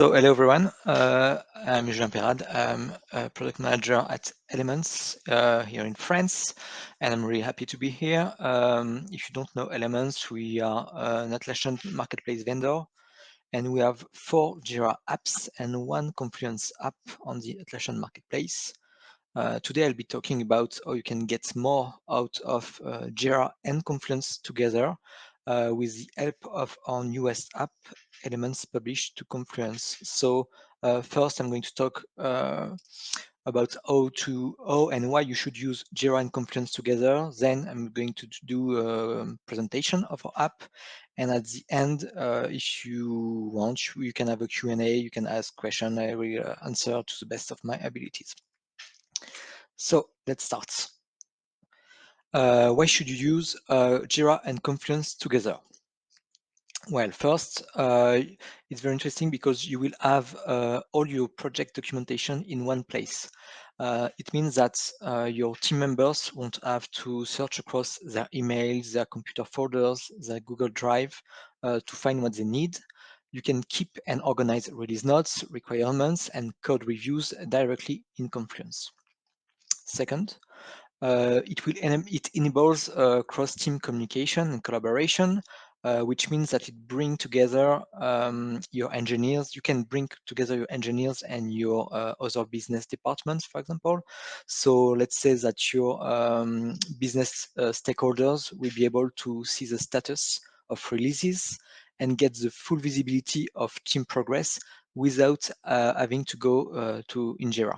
So hello everyone, I'm Jean Perrade. I'm a product manager at Elements here in France, and I'm really happy to be here. If you don't know Elements, we are an Atlassian marketplace vendor, and we have 4 Jira apps and 1 Confluence app on the Atlassian marketplace. Today I'll be talking about how you can get more out of Jira and Confluence together with the help of our newest app, Elements published to Confluence. So first I'm going to talk about how and why you should use Jira and Confluence together. Then I'm going to do a presentation of our app. And at the end, if you want, you can have a Q&A, you can ask questions, I will answer to the best of my abilities. So let's start. Why should you use Jira and Confluence together? Well, first, it's very interesting because you will have all your project documentation in one place. It means that your team members won't have to search across their emails, their computer folders, their Google Drive to find what they need. You can keep and organize release notes, requirements, and code reviews directly in Confluence. Second, it enables cross-team communication and collaboration, which means that it bring together your engineers. You can bring together your engineers and your other business departments, for example. So let's say that your business stakeholders will be able to see the status of releases and get the full visibility of team progress without having to go to Jira.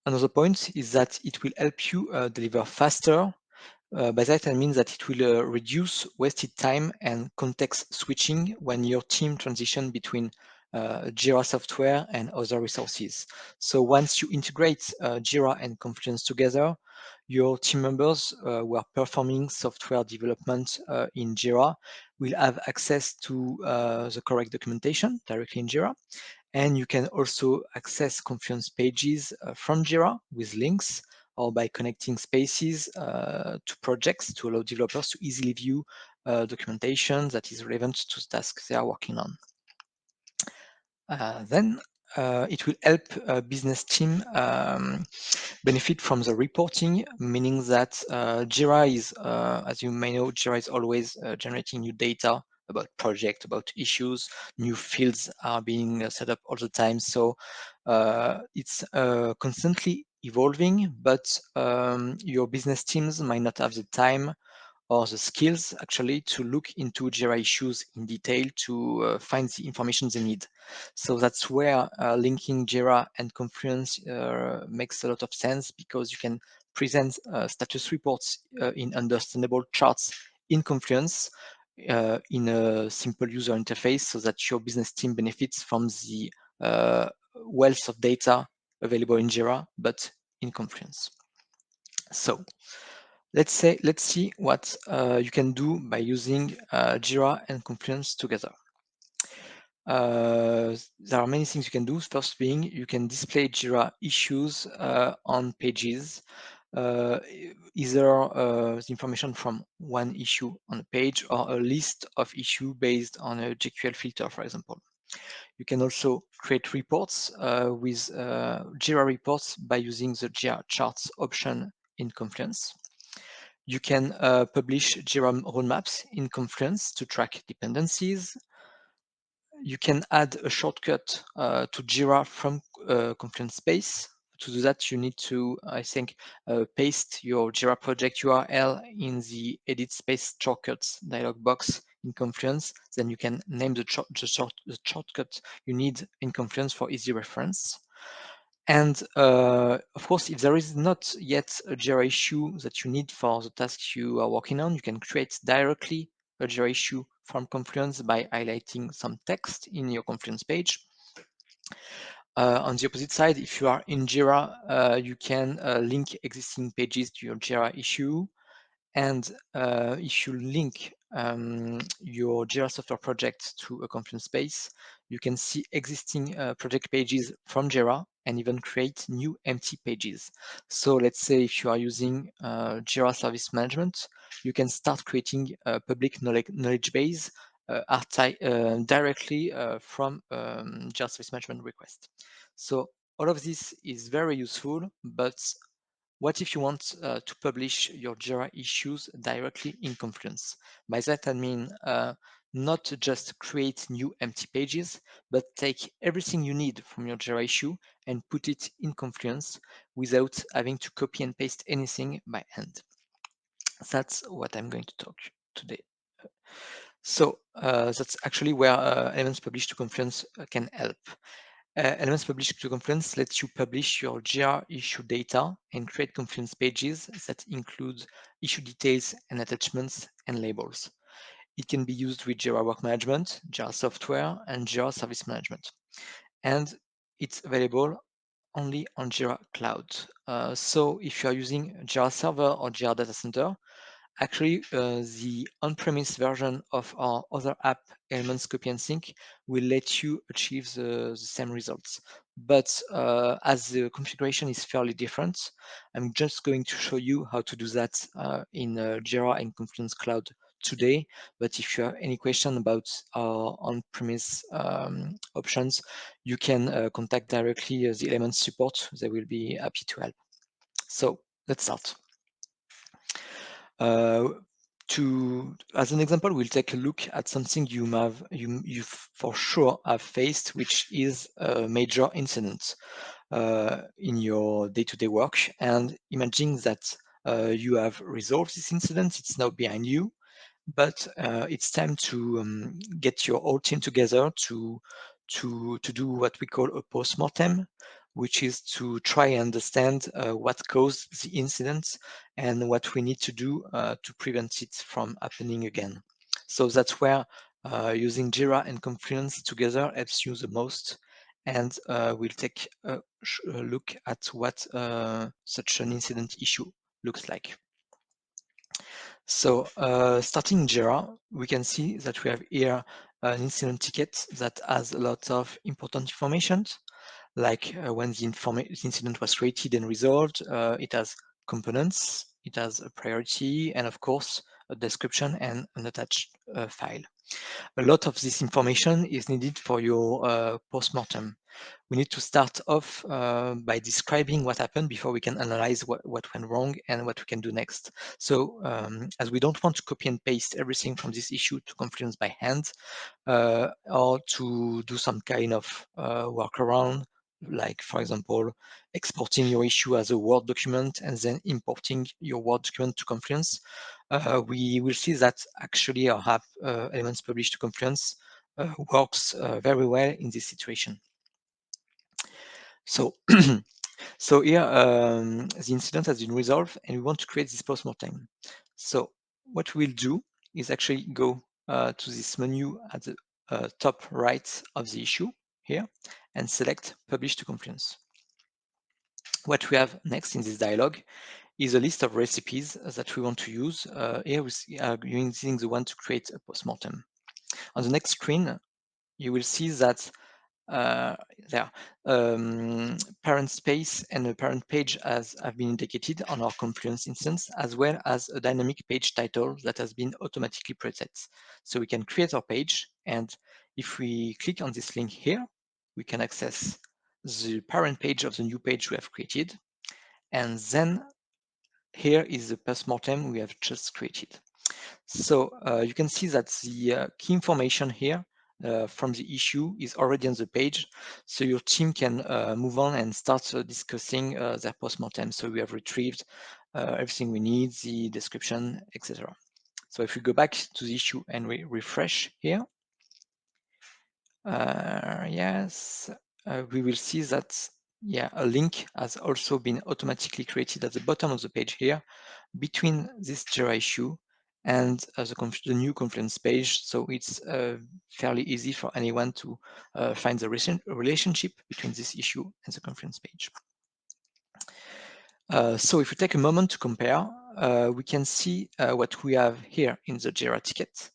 Another point is that it will help you deliver faster. By that I mean that it will reduce wasted time and context switching when your team transition between Jira software and other resources. So once you integrate Jira and Confluence together, your team members who are performing software development in Jira will have access to the correct documentation directly in Jira. And you can also access Confluence pages from Jira with links or by connecting spaces to projects to allow developers to easily view documentation that is relevant to the tasks they are working on. Then it will help business team benefit from the reporting, meaning that Jira is, as you may know, Jira is always generating new data about project, about issues. New fields are being set up all the time. So it's constantly evolving, but your business teams might not have the time or the skills actually to look into Jira issues in detail to find the information they need. So that's where linking Jira and Confluence makes a lot of sense, because you can present status reports in understandable charts in Confluence in a simple user interface, so that your business team benefits from the wealth of data available in Jira, but in Confluence. So let's see what you can do by using Jira and Confluence together. There are many things you can do. First being, you can display Jira issues on pages, either the information from one issue on a page or a list of issues based on a GQL filter, for example. You can also create reports with Jira reports by using the Jira charts option in Confluence. You can publish Jira roadmaps in Confluence to track dependencies. You can add a shortcut to Jira from Confluence Space. To do that, you need to, I think, paste your Jira project URL in the Edit Space Shortcuts dialog box in Confluence. Then you can name the shortcut you need in Confluence for easy reference. And of course, if there is not yet a Jira issue that you need for the task you are working on, you can create directly a Jira issue from Confluence by highlighting some text in your Confluence page. On the opposite side, if you are in Jira, you can link existing pages to your Jira issue. And if you link your Jira software project to a Confluence space, you can see existing project pages from Jira and even create new empty pages. So let's say if you are using Jira Service Management, you can start creating a public knowledge base are directly from Jira Service Management request. So all of this is very useful, but what if you want to publish your Jira issues directly in Confluence? By that I mean not just create new empty pages, but take everything you need from your Jira issue and put it in Confluence without having to copy and paste anything by hand. That's what I'm going to talk today. So that's actually where Elements Published to Confluence can help. Elements Published to Confluence lets you publish your Jira issue data and create Confluence pages that include issue details and attachments and labels. It can be used with Jira Work Management, Jira Software, and Jira Service Management. And it's available only on Jira Cloud. So if you are using Jira Server or Jira Data Center, actually, the on-premise version of our other app, Elements Copy and Sync, will let you achieve the same results. But as the configuration is fairly different, I'm just going to show you how to do that in Jira and Confluence Cloud today. But if you have any question about our on-premise options, you can contact directly the Elements support. They will be happy to help. So let's start. As an example, we'll take a look at something you for sure have faced, which is a major incident in your day-to-day work. And imagine that you have resolved this incident, it's now behind you, but it's time to get your whole team together to do what we call a postmortem, which is to try and understand what caused the incident and what we need to do to prevent it from happening again. So that's where using Jira and Confluence together helps you the most. And we'll take a look at what such an incident issue looks like. So starting in Jira, we can see that we have here an incident ticket that has a lot of important information, like when the incident was created and resolved. It has components, it has a priority, and of course, a description and an attached file. A lot of this information is needed for your postmortem. We need to start off by describing what happened before we can analyze what went wrong and what we can do next. So as we don't want to copy and paste everything from this issue to Confluence by hand, or to do some kind of workaround, like for example, exporting your issue as a Word document and then importing your Word document to Confluence, we will see that actually our app, Elements Published to Confluence, works very well in this situation. So, so here the incident has been resolved and we want to create this postmortem. So what we'll do is actually go to this menu at the top right of the issue here and select Publish to Confluence. What we have next in this dialog is a list of recipes that we want to use. Here we are using the one to create a postmortem. On the next screen, you will see that there parent space and a parent page have been indicated on our Confluence instance, as well as a dynamic page title that has been automatically preset. So we can create our page, and if we click on this link here, we can access the parent page of the new page we have created, and then here is the postmortem we have just created. So you can see that the key information here from the issue is already on the page, so your team can move on and start discussing their postmortem. So we have retrieved everything we need, the description, etc. So if we go back to the issue and we refresh here, yes, we will see that a link has also been automatically created at the bottom of the page here between this Jira issue and the new Confluence page. So it's fairly easy for anyone to find the relationship between this issue and the Confluence page. So if we take a moment to compare, we can see what we have here in the Jira ticket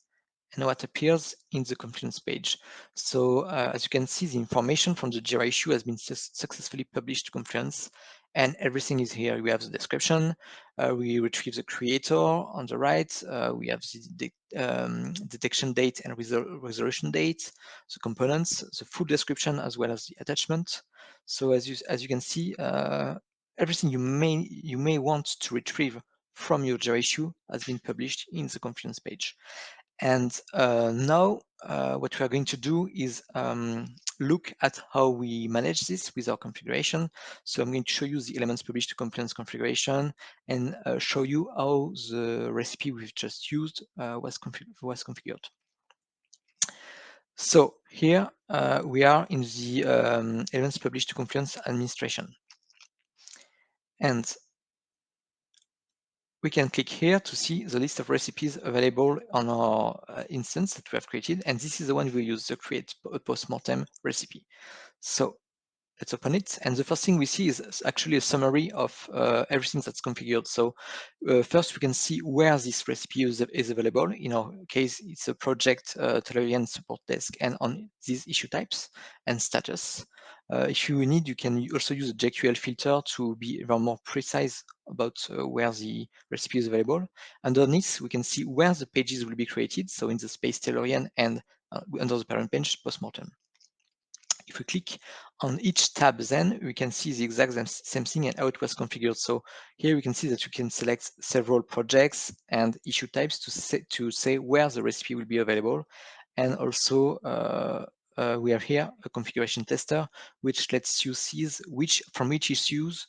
and what appears in the Confluence page. So as you can see, the information from the Jira issue has been successfully published to Confluence, and everything is here. We have the description, we retrieve the creator on the right, we have the detection date and resolution date, the components, the full description, as well as the attachment. So as you can see, everything you may want to retrieve from your Jira issue has been published in the Confluence page. And now what we are going to do is look at how we manage this with our configuration. So I'm going to show you the elements published to Confluence configuration and show you how the recipe we've just used was configured. So here we are in the elements published to Confluence administration. And we can click here to see the list of recipes available on our instance that we have created. And this is the one we use to create a postmortem recipe. So let's open it. And the first thing we see is actually a summary of everything that's configured. So first we can see where this recipe is available. In our case, it's a project Tellurian support desk and on these issue types and status. If you need, you can also use a JQL filter to be even more precise about where the recipe is available. Underneath, we can see where the pages will be created. So in the space Tellurian and under the parent page, postmortem. If we click on each tab, then we can see the exact same thing and how it was configured. So here we can see that you can select several projects and issue types to say where the recipe will be available. And also we have here a configuration tester, which lets you see from which issues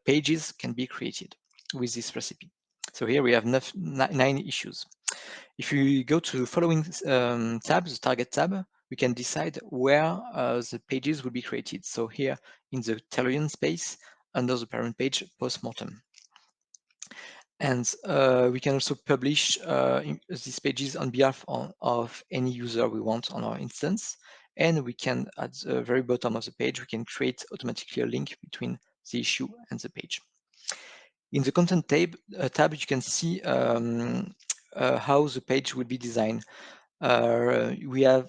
pages can be created with this recipe. So here we have 9 issues. If you go to the following tab, the target tab, we can decide where the pages will be created. So here in the Tellurian space, under the parent page, postmortem. And we can also publish these pages on behalf of any user we want on our instance. And we can, at the very bottom of the page, we can create automatically a link between the issue and the page. In the content tab, you can see how the page will be designed. We had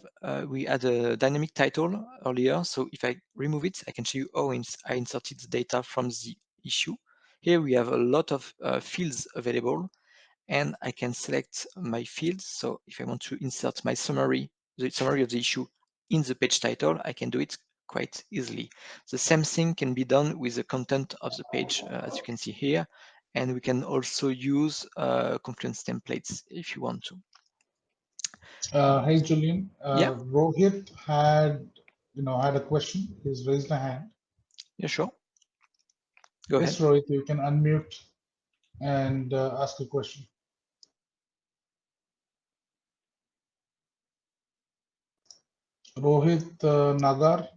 a dynamic title earlier, so if I remove it, I can show you how I inserted the data from the issue. Here we have a lot of fields available, and I can select my fields. So if I want to insert my summary, the summary of the issue in the page title, I can do it quite easily. The same thing can be done with the content of the page, as you can see here, and we can also use Confluence templates if you want to. Hey Julian, Yeah, Rohit had a question. He's raised a hand. yeah, sure. Go Yes, ahead. Rohit, you can unmute and ask a question. Rohit Nagar.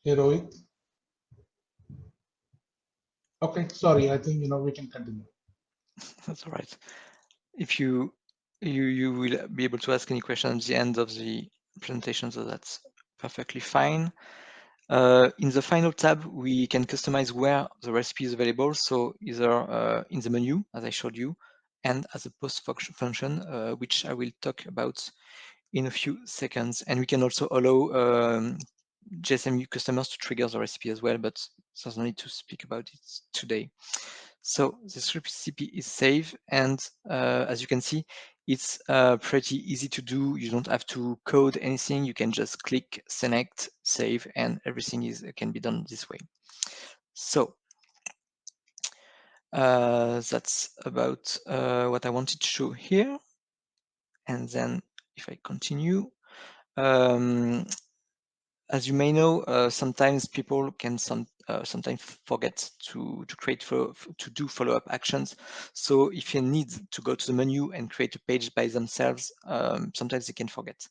Hey Rohit. Okay, sorry. I think we can continue. That's all right. If you will be able to ask any question at the end of the presentation, so that's perfectly fine. In the final tab, we can customize where the recipe is available. So either in the menu, as I showed you, and as a post function, which I will talk about in a few seconds. And we can also allow JSMU customers to trigger the recipe as well, but there's no need to speak about it today. So this recipe is saved, and as you can see, it's pretty easy to do. You don't have to code anything. You can just click, select, save, and everything can be done this way. So that's about what I wanted to show here. And then if I continue, um, as you may know, sometimes people can sometimes forget to do follow-up actions. So if you need to go to the menu and create a page by themselves, sometimes they can forget.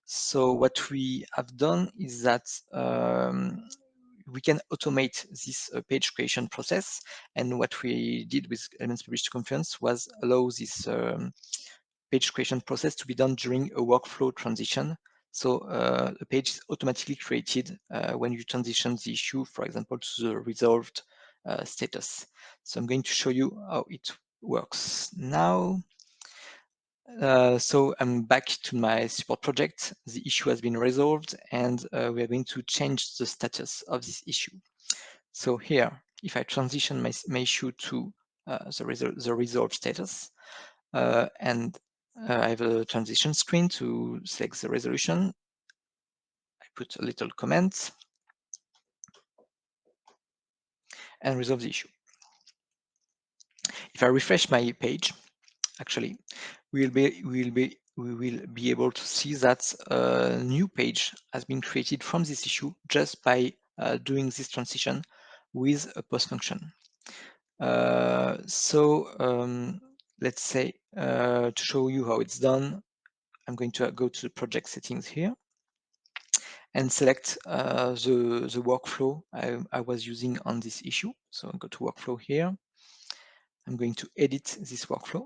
So what we have done is that we can automate this page creation process. And what we did with Elements Published to Confluence was allow this page creation process to be done during a workflow transition. So the page is automatically created when you transition the issue, for example, to the resolved status. So I'm going to show you how it works now. So I'm back to my support project. The issue has been resolved, and we are going to change the status of this issue. So here, if I transition my issue to the resolved status, and I have a transition screen to select the resolution. I put a little comment and resolve the issue. If I refresh my page, actually, we will be able to see that a new page has been created from this issue just by doing this transition with a post function. Let's say to show you how it's done, I'm going to go to the project settings here and select the workflow I was using on this issue. So I'll go to workflow here. I'm going to edit this workflow.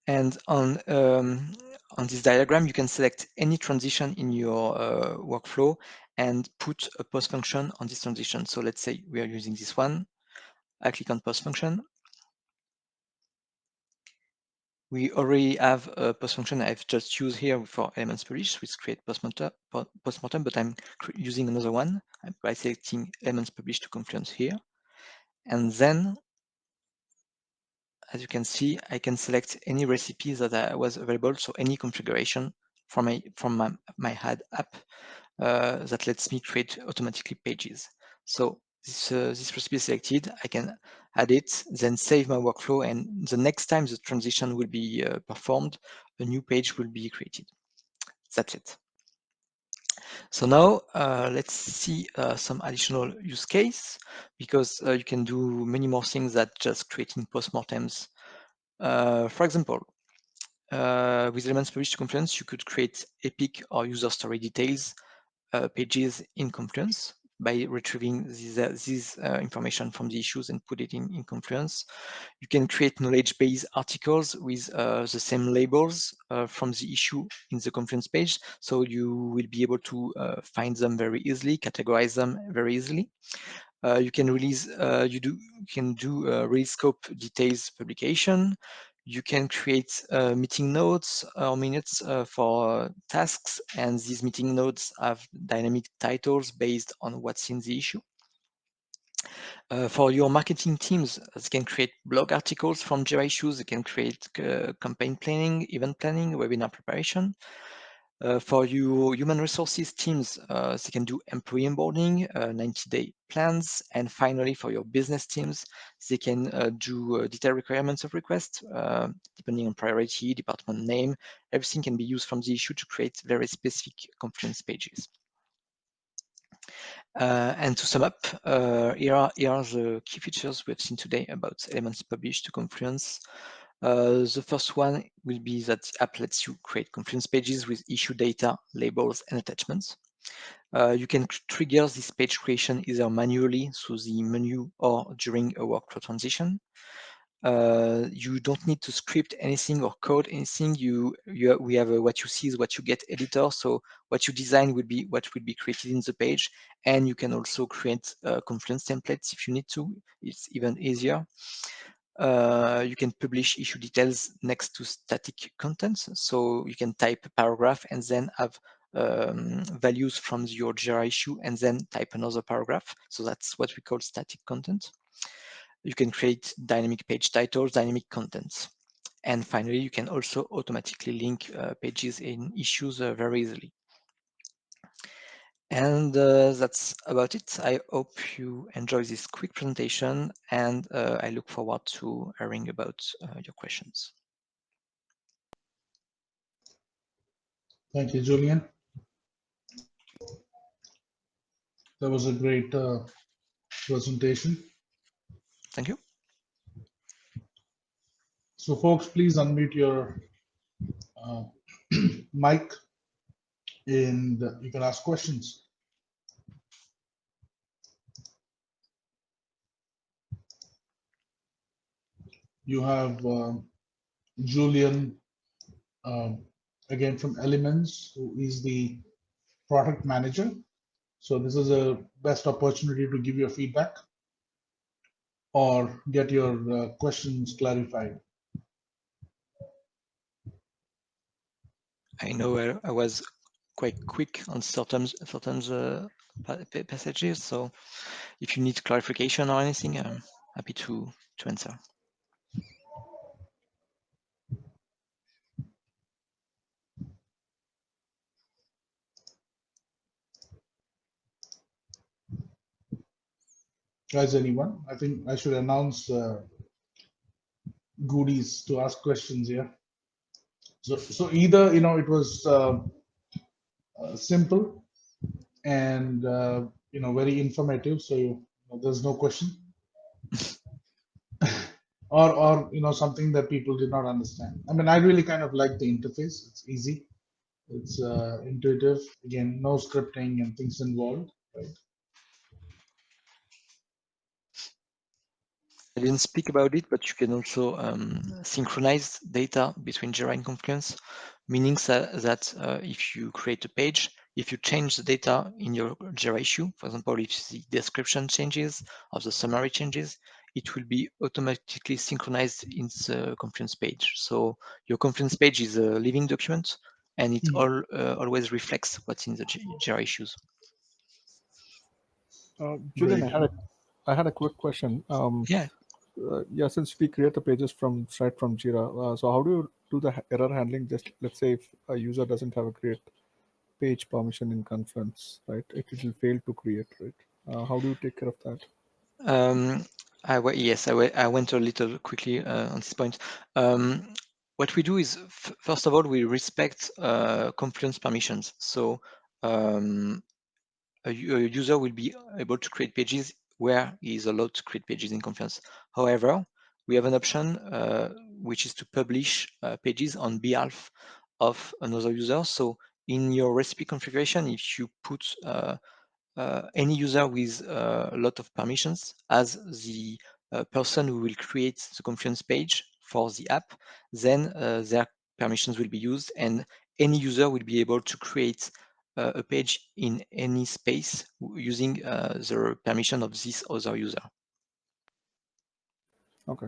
And on this diagram, you can select any transition in your workflow and put a post function on this transition. So let's say we are using this one. I click on post function. We already have a post function I've just used here for elements published, which create postmortem, but I'm using another one by selecting elements published to Confluence here. And then, as you can see, I can select any recipes that was available, so any configuration from my HAD app that lets me create automatically pages. So this recipe is selected, I can add it, then save my workflow, and the next time the transition will be performed, a new page will be created. That's it. So now let's see some additional use case, because you can do many more things than just creating postmortems. For example, with elements published to Confluence, you could create epic or user story details pages in Confluence by retrieving this information from the issues and put it in Confluence. You can create knowledge base articles with the same labels from the issue in the Confluence page, so you will be able to find them very easily, categorize them very easily. You can release, you can do release scope details publication. You can create meeting notes or minutes for tasks, and these meeting notes have dynamic titles based on what's in the issue. For your marketing teams, they can create blog articles from Jira issues. They can create campaign planning, event planning, webinar preparation. For your human resources teams, they can do employee onboarding, 90-day plans, and finally, for your business teams, they can do detailed requirements of requests, depending on priority, department name. Everything can be used from the issue to create very specific Confluence pages. And to sum up, here are the key features we've seen today about elements published to Confluence. The first one will be that the app lets you create Confluence pages with issue data, labels, and attachments. You can trigger this page creation either manually through the menu or during a workflow transition. You don't need to script anything or code anything. We have a what you see is what you get editor. So what you design will be what will be created in the page, and you can also create Confluence templates if you need to. It's even easier. You can publish issue details next to static contents. So you can type a paragraph and then have values from your Jira issue and then type another paragraph. So that's what we call static content. You can create dynamic page titles, dynamic contents. And finally, you can also automatically link pages in issues very easily. And that's about it. I hope you enjoy this quick presentation, and I look forward to hearing about your questions. Thank you, Julian. That was a great presentation. Thank you. So, folks, please unmute your mic and you can ask questions. You have Julian again from Elements, who is the product manager. So this is a best opportunity to give your feedback or get your questions clarified. I know I was quite quick on certain passages, so if you need clarification or anything, I'm happy to answer. Guys, anyone? I think I should announce goodies to ask questions here. So either it was simple and very informative, so there's no question, or something that people did not understand. I mean, I really kind of like the interface. It's easy, it's intuitive. Again, no scripting and things involved, right? I didn't speak about it, but you can also synchronize data between Jira and Confluence, meaning that if you create a page, if you change the data in your Jira issue, for example, if the description changes or the summary changes, it will be automatically synchronized in the Confluence page. So your Confluence page is a living document, and it always reflects what's in the Jira issues. Julian, Great. I had a quick question. Yeah. Yeah, since we create the pages from straight from Jira, so how do you do the error handling? Just let's say if a user doesn't have a create page permission in Confluence, right? It will fail to create, right? How do you take care of that? Yes, I went a little quickly on this point. What we do is, first of all, we respect Confluence permissions. So a user will be able to create pages where he is allowed to create pages in Confluence. However, we have an option which is to publish pages on behalf of another user. So in your recipe configuration, if you put any user with a lot of permissions as the person who will create the Confluence page for the app, then their permissions will be used, and any user will be able to create a page in any space using the permission of this other user. Okay.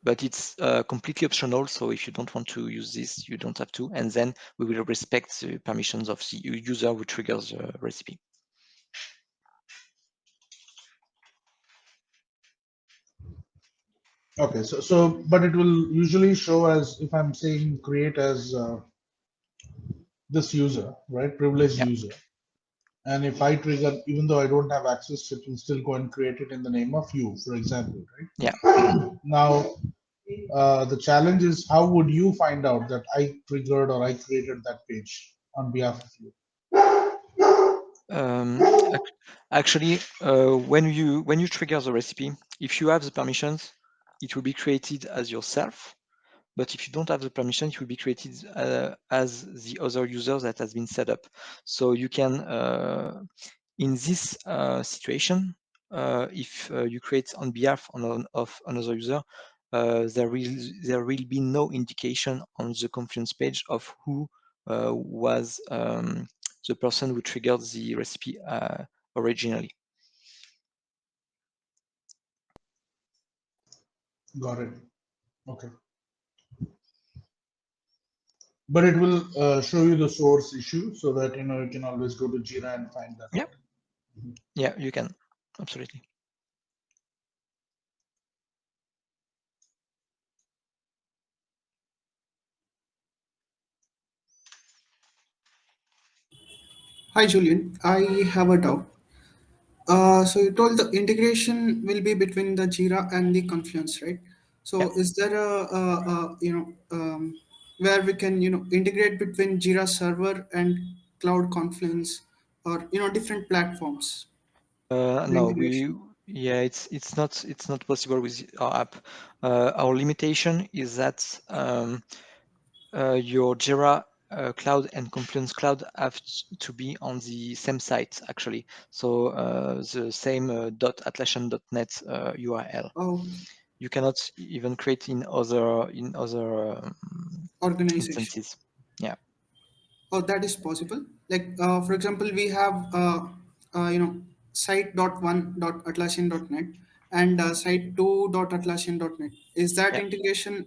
But it's completely optional, so if you don't want to use this, you don't have to, and then we will respect the permissions of the user who triggers the recipe. Okay, so but it will usually show as if I'm saying create as this user, right? Privileged Yeah. user. And if I trigger, even though I don't have access, it will still go and create it in the name of you, for example, right? Yeah. Now, the challenge is how would you find out that I triggered or I created that page on behalf of you? Actually, when you trigger the recipe, if you have the permissions, it will be created as yourself. But if you don't have the permission, it will be created as the other user that has been set up. So you can, in this situation, if you create on behalf of another user, there will be no indication on the Confluence page of who was the person who triggered the recipe originally. Got it. Okay. But it will show you the source issue so that you can always go to Jira and find that Yeah, out. yeah, you can, absolutely. Hi, Julian. I have a doubt. So you told the integration will be between the Jira and the Confluence, right? Yeah. So is there where we can integrate between Jira Server and Cloud Confluence, or different platforms? The No, integration. it's not possible with our app. Our limitation is that your Jira Cloud and Confluence Cloud have to be on the same site actually. So the same .atlassian.net URL. Okay. You cannot even create in other Organization. instances. Oh, that is possible. Like, for example, we have, site.1.atlassian.net and site2.atlassian.net. Is that Yeah. integration,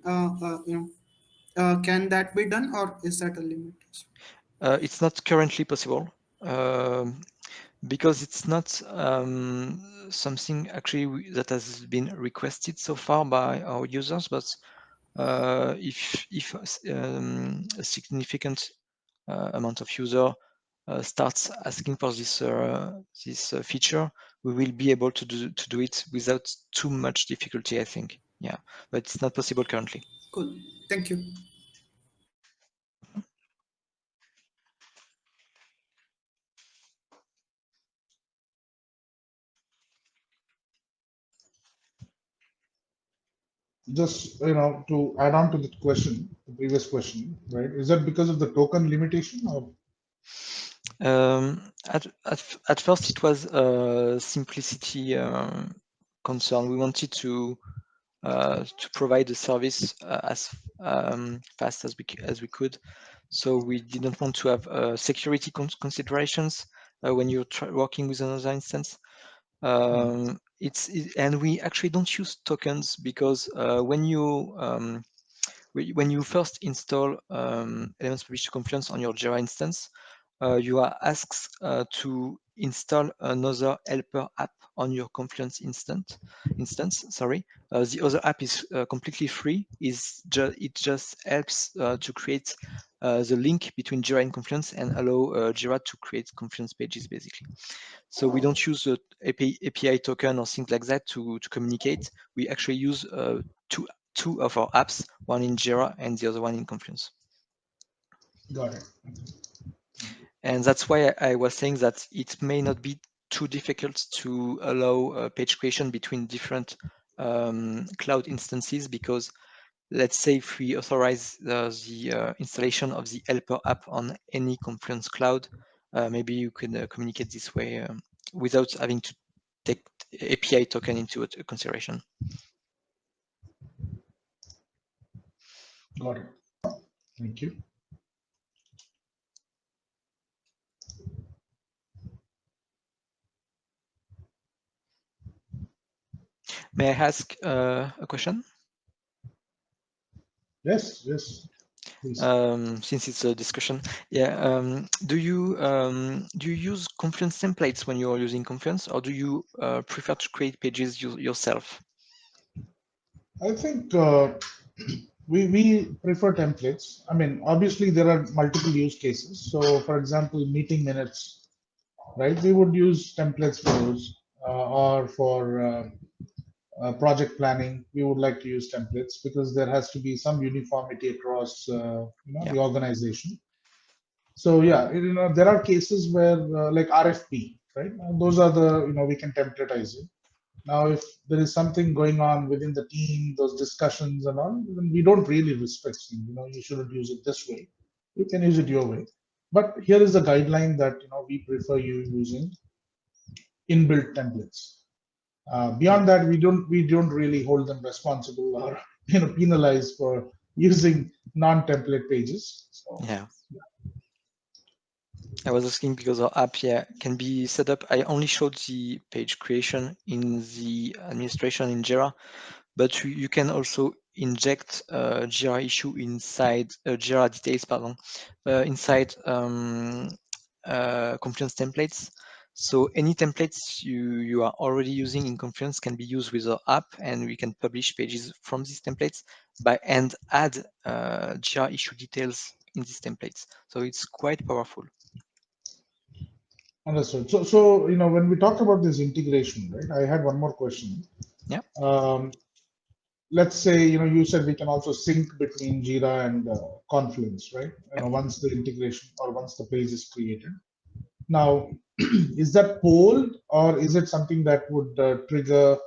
can that be done, or is that a limit? It's not currently possible because it's not something actually that has been requested so far by our users. But if a significant amount of user starts asking for this feature, we will be able to do it without too much difficulty, I think. Yeah, but it's not possible currently. Cool. Thank you. Just to add on to the question, the previous question, right? Is that because of the token limitation, or At first, it was a simplicity concern. We wanted to provide the service as fast as we could. So we didn't want to have security considerations when you're working with another instance. And we actually don't use tokens because when you first install Elements Published to Confluence on your Jira instance, you are asked to install another helper app on your Confluence instance. The other app is completely free. It just helps to create the link between Jira and Confluence and allow Jira to create Confluence pages, basically. So we don't use the API token or things like that to communicate. We actually use two of our apps, one in Jira and the other one in Confluence. got it? And that's why I was saying that it may not be too difficult to allow page creation between different cloud instances, because let's say if we authorize the installation of the helper app on any Confluence cloud, maybe you can communicate this way without having to take API token into consideration. Got it. Thank you. May I ask a question? Yes, please. Since it's a discussion, yeah. Do you use Confluence templates when you're using Confluence, or do you prefer to create pages yourself? I think we prefer templates. I mean, obviously there are multiple use cases. So, for example, meeting minutes, right? We would use templates for those, or for project planning, we would like to use templates because there has to be some uniformity across, Yeah, the organization. So yeah, there are cases where like RFP, right? Those are the we can templatize it. Now, if there is something going on within the team, those discussions and all, then we don't really restrict them. You shouldn't use it this way. You can use it your way. But here is the guideline that we prefer you using inbuilt templates. Beyond that, we don't really hold them responsible or penalized for using non-template pages. So yeah. I was asking because our app, yeah, can be set up. I only showed the page creation in the administration in Jira, but you can also inject Jira issue inside Jira details, inside Confluence templates. So any templates you are already using in Confluence can be used with our app, and we can publish pages from these templates and add Jira issue details in these templates. So it's quite powerful. understood. So when we talk about this integration, right? I had one more question. Yeah. Let's say you said we can also sync between Jira and Confluence, right? Yeah. Once the integration or once the page is created. Now, is that polled, or is it something that would trigger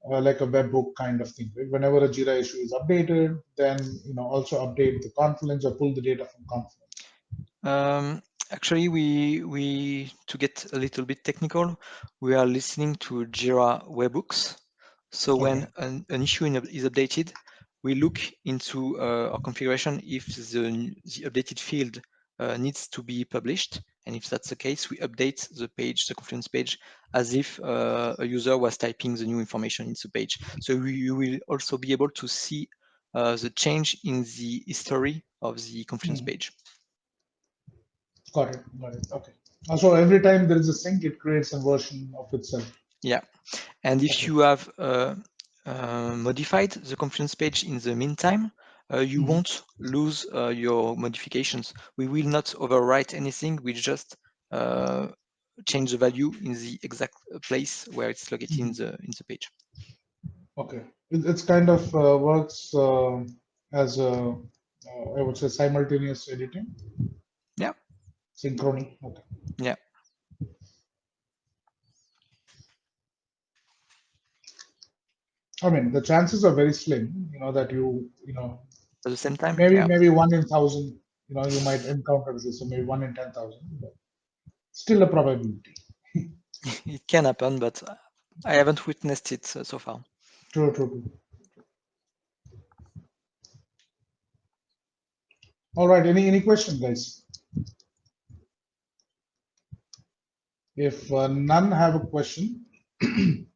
like a webhook kind of thing, right? Whenever a Jira issue is updated, then also update the Confluence or pull the data from Confluence. Actually, we to get a little bit technical, we are listening to Jira webhooks. So when Okay. an issue is updated, we look into our configuration if the updated field needs to be published. And if that's the case, we update the page, the Confluence page, as if a user was typing the new information into the page. So you will also be able to see the change in the history of the Confluence page. Got it. Okay. So every time there is a sync, it creates a version of itself. Yeah. And if you have modified the Confluence page in the meantime, you won't lose your modifications. We will not overwrite anything. We just change the value in the exact place where it's located in the page. Okay, it's kind of works as a I would say simultaneous editing. Yeah. Synchrony. Okay. Yeah. I mean, the chances are very slim, that you At the same time, maybe yeah. 1 in 1,000, you might encounter this, so maybe 1 in 10,000, but still a probability. It can happen, but I haven't witnessed it so far. True. All right, any questions, guys? If none have a question,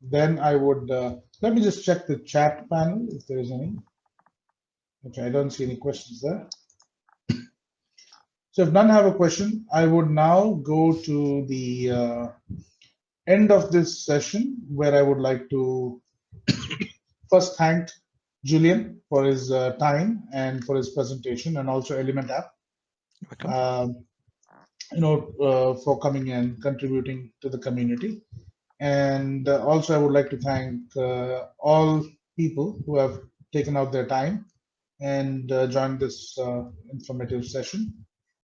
then I would let me just check the chat panel if there is any. Okay, I don't see any questions there. So if none have a question, I would now go to the end of this session, where I would like to first thank Julian for his time and for his presentation, and also Element App, for coming and contributing to the community. And also I would like to thank all people who have taken out their time and joined this informative session.